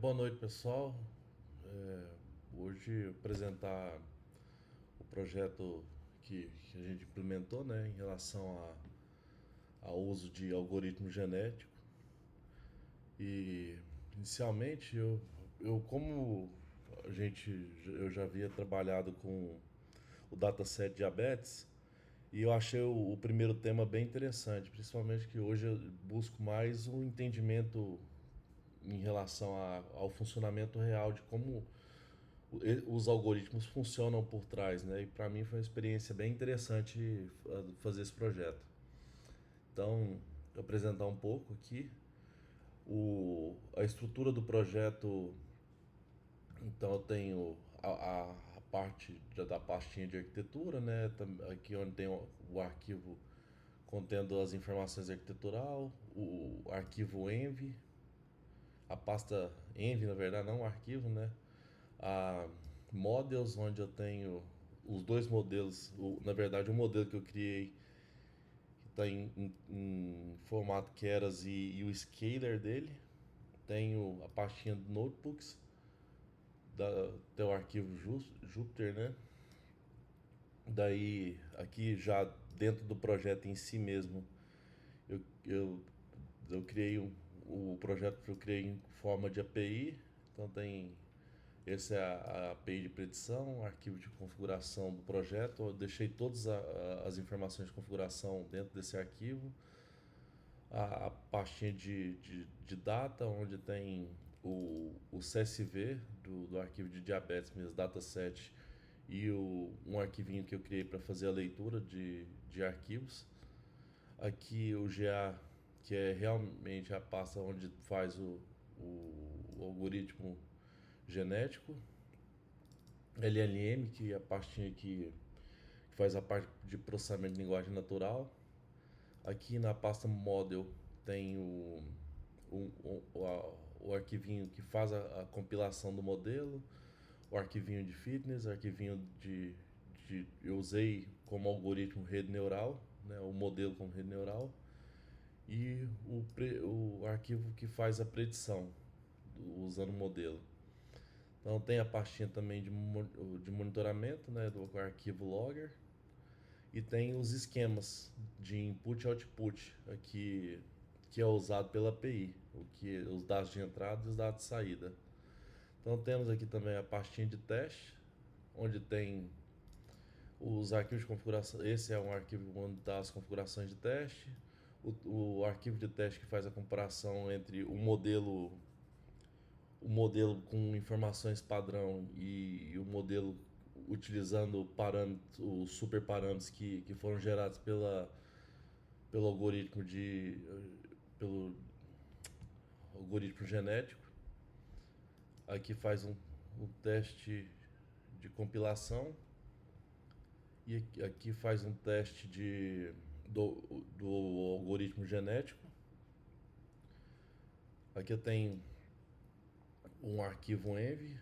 Boa noite, pessoal. Hoje apresentar o projeto que a gente implementou, né, em relação ao uso de algoritmo genético. E inicialmente como eu já havia trabalhado com o dataset diabetes e eu achei o primeiro tema bem interessante, principalmente que hoje eu busco mais um entendimento em relação ao funcionamento real de como os algoritmos funcionam por trás, né? E para mim foi uma experiência bem interessante fazer esse projeto. Então, vou apresentar um pouco aqui a estrutura do projeto. Então, eu tenho a parte da pastinha de arquitetura, né? Aqui onde tem o arquivo contendo as informações arquitetural, o arquivo env, a pasta env, na verdade, não o arquivo, né? A models, onde eu tenho os dois modelos, na verdade o modelo que eu criei que está em formato Keras e o scaler dele. Tenho a pastinha de notebooks, tem o arquivo Jupyter, né? Daí aqui já dentro do projeto em si mesmo, eu, eu, eu criei o projeto que eu criei em forma de API, então tem. Essa é a API de predição, arquivo de configuração do projeto. Eu deixei todas as informações de configuração dentro desse arquivo. A pastinha de data, onde tem o CSV do arquivo de diabetes, mesmo dataset, e um arquivinho que eu criei para fazer a leitura de arquivos. Aqui o GA, que é realmente a pasta onde faz o algoritmo genético. LLM, que é a pastinha que faz a parte de processamento de linguagem natural. Aqui na pasta model tem o arquivinho que faz a compilação do modelo, o arquivinho de fitness, o arquivinho eu usei como algoritmo rede neural, né, o modelo como rede neural, e o arquivo que faz a predição usando o modelo. Então tem a pastinha também de monitoramento, né, do arquivo logger, e tem os esquemas de input e output aqui que é usado pela API, os dados de entrada e os dados de saída. Então temos aqui também a pastinha de teste, onde tem os arquivos de configuração. Esse é um arquivo onde está as configurações de teste, o arquivo de teste que faz a comparação entre o modelo com informações padrão e o modelo utilizando parâmetros, os super parâmetros que foram gerados pelo algoritmo pelo algoritmo genético. Aqui faz um teste de compilação e aqui faz um teste do algoritmo genético. Aqui eu tenho um arquivo env,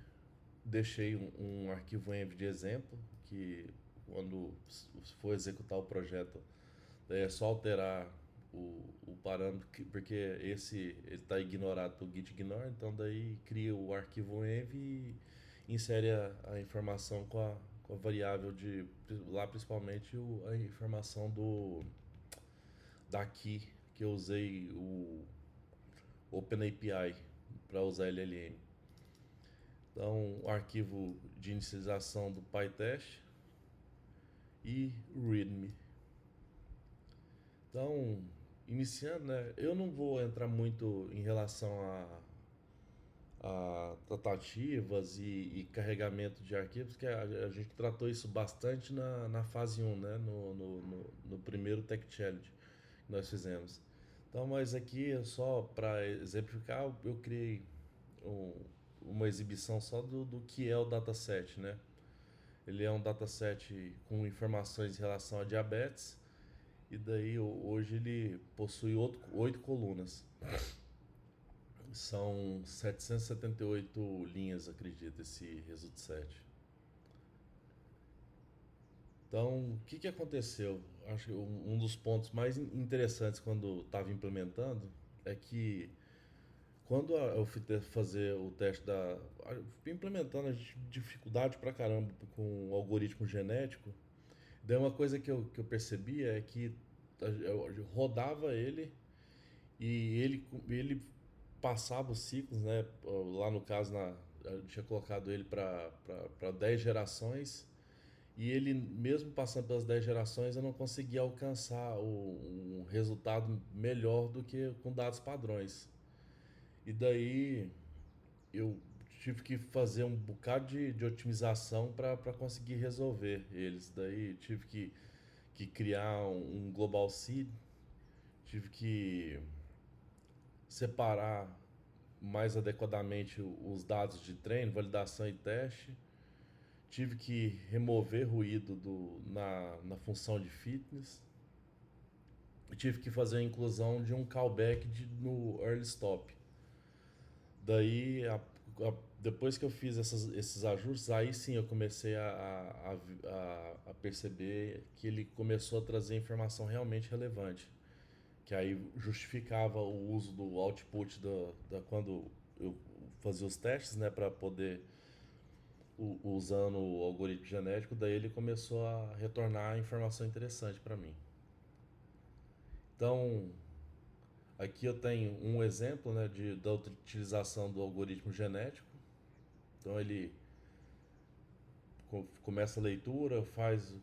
deixei um arquivo env de exemplo, que quando for executar o projeto é só alterar o parâmetro, porque esse está ignorado pelo git ignore, então daí cria o arquivo env e insere a informação com a variável de lá, principalmente a informação da key, que eu usei o OpenAPI para usar LLM. Então, o arquivo de inicialização do PyTest e README. Então, iniciando, né, eu não vou entrar muito em relação a tratativas e carregamento de arquivos, que a gente tratou isso bastante na fase um, né, no primeiro Tech Challenge que nós fizemos. Então, mas aqui, só para exemplificar, eu criei um, uma exibição só do que é o dataset, né? Ele é um dataset com informações em relação a diabetes, e daí hoje ele possui 8 colunas. São 778 linhas, acredito, esse resultado 7. Então, o que aconteceu? Acho que um dos pontos mais interessantes quando estava implementando é que Eu fui fazer o teste eu fui implementando a dificuldade pra caramba com o algoritmo genético. Daí uma coisa que eu percebi é que eu rodava ele e ele passava os ciclos, né? Lá no caso, eu tinha colocado ele para 10 gerações e ele, mesmo passando pelas 10 gerações, eu não conseguia alcançar um resultado melhor do que com dados padrões. E daí eu tive que fazer um bocado de otimização para conseguir resolver eles. Daí tive que criar um global seed, tive que separar mais adequadamente os dados de treino, validação e teste. Tive que remover ruído na função de fitness. Tive que fazer a inclusão de um callback no early stop. Daí, depois que eu fiz esses ajustes, aí sim eu comecei a perceber que ele começou a trazer informação realmente relevante. Que aí justificava o uso do output quando eu fazia os testes, né, para poder usando o algoritmo genético, daí ele começou a retornar informação interessante para mim. Então, aqui eu tenho um exemplo, né, da utilização do algoritmo genético. Então ele começa a leitura,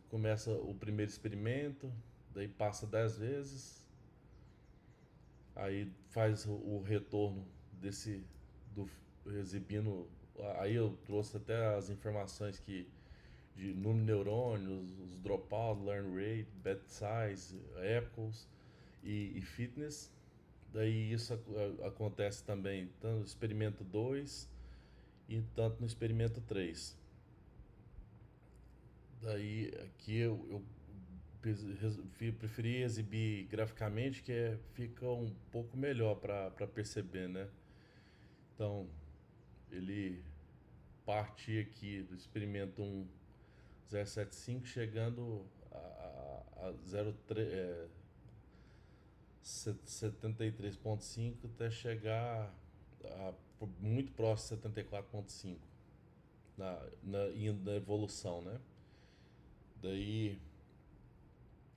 começa o primeiro experimento, daí passa 10 vezes, aí faz o retorno desse do exibindo. Aí eu trouxe até as informações de número de neurônios, os dropout, learn rate, bet size, echoes e fitness. Daí isso acontece também tanto no experimento 2 e tanto no experimento 3. Daí aqui eu preferi exibir graficamente, fica um pouco melhor para perceber, né? Então, ele parte aqui do experimento 0,75 chegando a 73,5 até chegar muito próximo de 74,5 na evolução, né? Daí,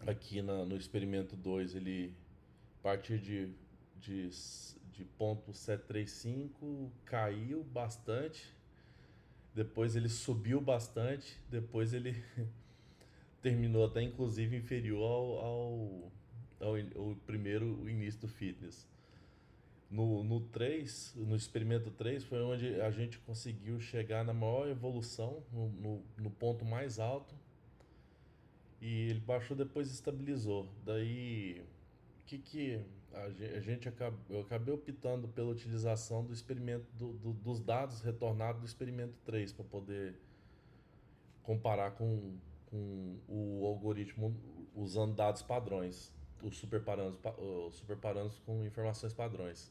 aqui no experimento 2 ele, a partir de, de ponto 735, caiu bastante, depois ele subiu bastante, depois ele terminou até inclusive inferior ao primeiro o início do fitness. No experimento 3 foi onde a gente conseguiu chegar na maior evolução, no ponto mais alto, e ele baixou depois estabilizou. Daí, que eu acabei optando pela utilização do experimento dos dados retornados do experimento 3 para poder comparar com o algoritmo usando dados padrões, os super parâmetros com informações padrões.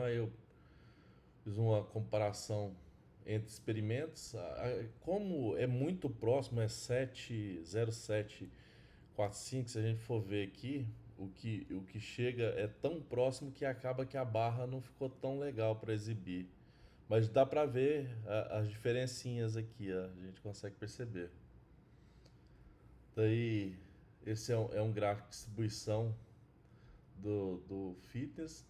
Aí eu fiz uma comparação entre experimentos. Como é muito próximo, é 7,0745, se a gente for ver aqui, o que chega é tão próximo que acaba que a barra não ficou tão legal para exibir. Mas dá para ver as diferencinhas aqui, ó, a gente consegue perceber. Daí, esse é um gráfico de distribuição do fitness.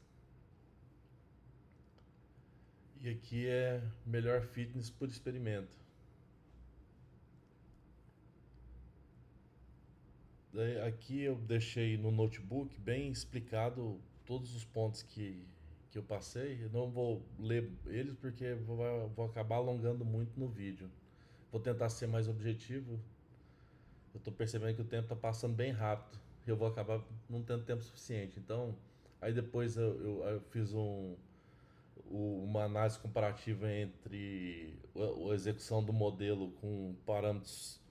E aqui é melhor fitness por experimento. Daí, aqui eu deixei no notebook bem explicado todos os pontos que eu passei. Eu não vou ler eles porque vou acabar alongando muito no vídeo. Vou tentar ser mais objetivo. Eu estou percebendo que o tempo está passando bem rápido e eu vou acabar não tendo tempo suficiente. Então, aí depois eu fiz uma análise comparativa entre a execução do modelo com parâmetros,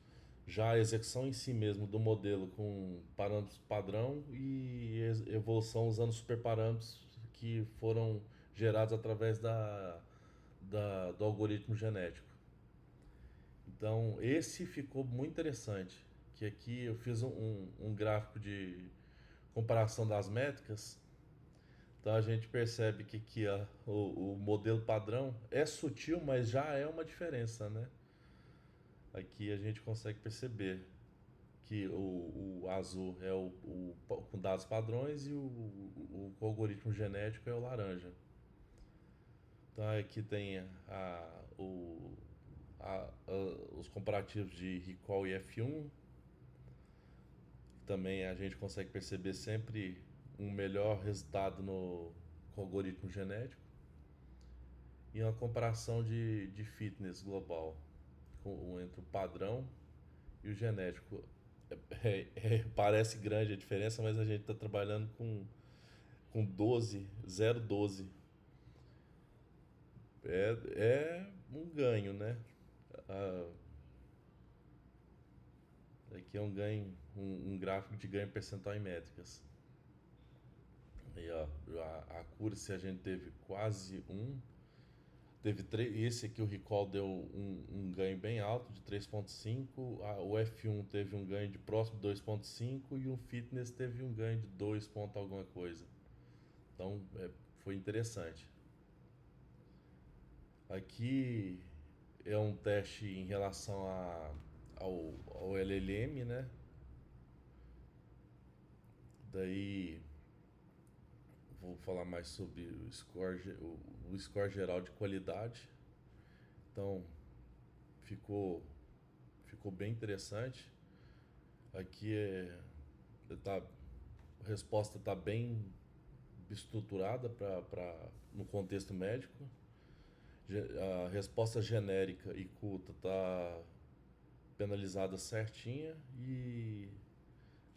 já a execução em si mesmo do modelo com parâmetros padrão e evolução usando superparâmetros que foram gerados através do algoritmo genético. Então, esse ficou muito interessante, que aqui eu fiz um gráfico de comparação das métricas, Então a gente percebe que o modelo padrão é sutil, mas já é uma diferença, né? Aqui a gente consegue perceber que o azul é com dados padrões e o algoritmo genético é o laranja. Então aqui tem os comparativos de recall e F1. Também a gente consegue perceber sempre um melhor resultado com o algoritmo genético. E uma comparação de fitness global entre o padrão e o genético. Parece grande a diferença, mas a gente está trabalhando com 12, 0,12. É um ganho, né? Ah, aqui é um ganho, um gráfico de ganho percentual em métricas. Aí, ó, a accuracy a gente teve quase um. Esse aqui, o recall, deu um ganho bem alto de 3,5. O F1 teve um ganho de próximo de 2,5 e o fitness teve um ganho de 2 ponto alguma coisa. Então foi interessante. Aqui é um teste em relação ao LLM, né? Daí vou falar mais sobre o score geral de qualidade. Então ficou, ficou bem interessante. Aqui tá, a resposta está bem estruturada no contexto médico. A resposta genérica e culta está penalizada certinha e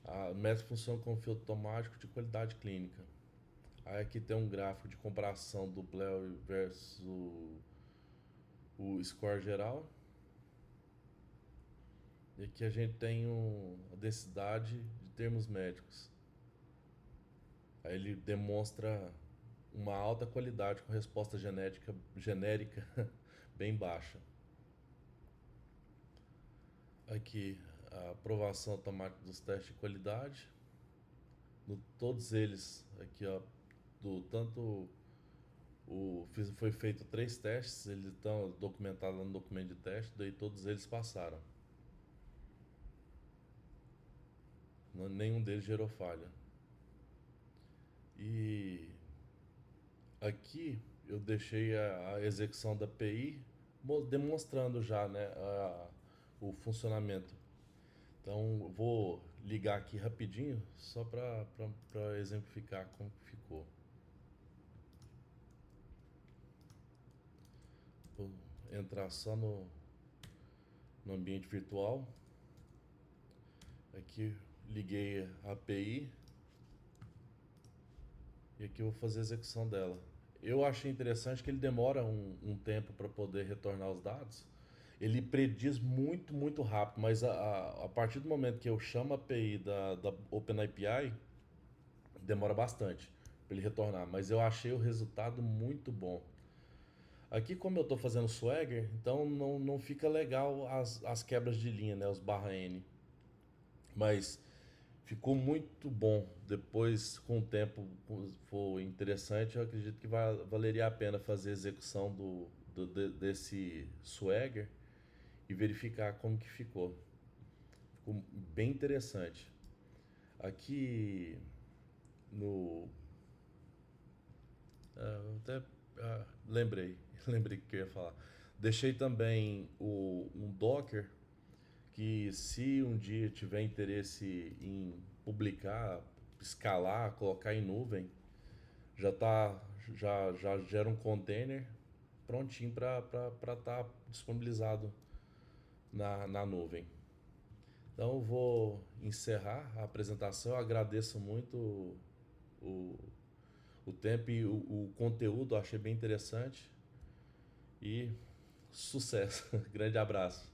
a método funciona como filtro automático de qualidade clínica. Aí aqui tem um gráfico de comparação do Bleu versus o score geral. E aqui a gente tem a densidade de termos médicos. Aí ele demonstra uma alta qualidade com resposta genérica bem baixa. Aqui a aprovação automática dos testes de qualidade. Todos eles aqui, ó, tanto foi feito 3 testes, eles estão documentados no documento de teste, daí todos eles passaram. Nenhum deles gerou falha. E aqui eu deixei a execução da API demonstrando já, né, o funcionamento. Então eu vou ligar aqui rapidinho só para exemplificar como ficou. Vou entrar só no ambiente virtual. Aqui liguei a API e aqui eu vou fazer a execução dela. Eu achei interessante que ele demora um tempo para poder retornar os dados. Ele prediz muito, muito rápido, mas a partir do momento que eu chamo a API da OpenAPI, demora bastante para ele retornar. Mas eu achei o resultado muito bom. Aqui, como eu estou fazendo Swagger, então não fica legal as quebras de linha, né, os barra N. Mas ficou muito bom. Depois, com o tempo, foi interessante. Eu acredito que valeria a pena fazer a execução desse Swagger e verificar como que ficou. Ficou bem interessante. Aqui no... até lembrei que eu ia falar. Deixei também um Docker que, se um dia tiver interesse em publicar, escalar, colocar em nuvem, já gera um container prontinho para estar disponibilizado na nuvem. Então eu vou encerrar a apresentação. Eu agradeço muito o, o tempo e o conteúdo, achei bem interessante. E sucesso. Grande abraço.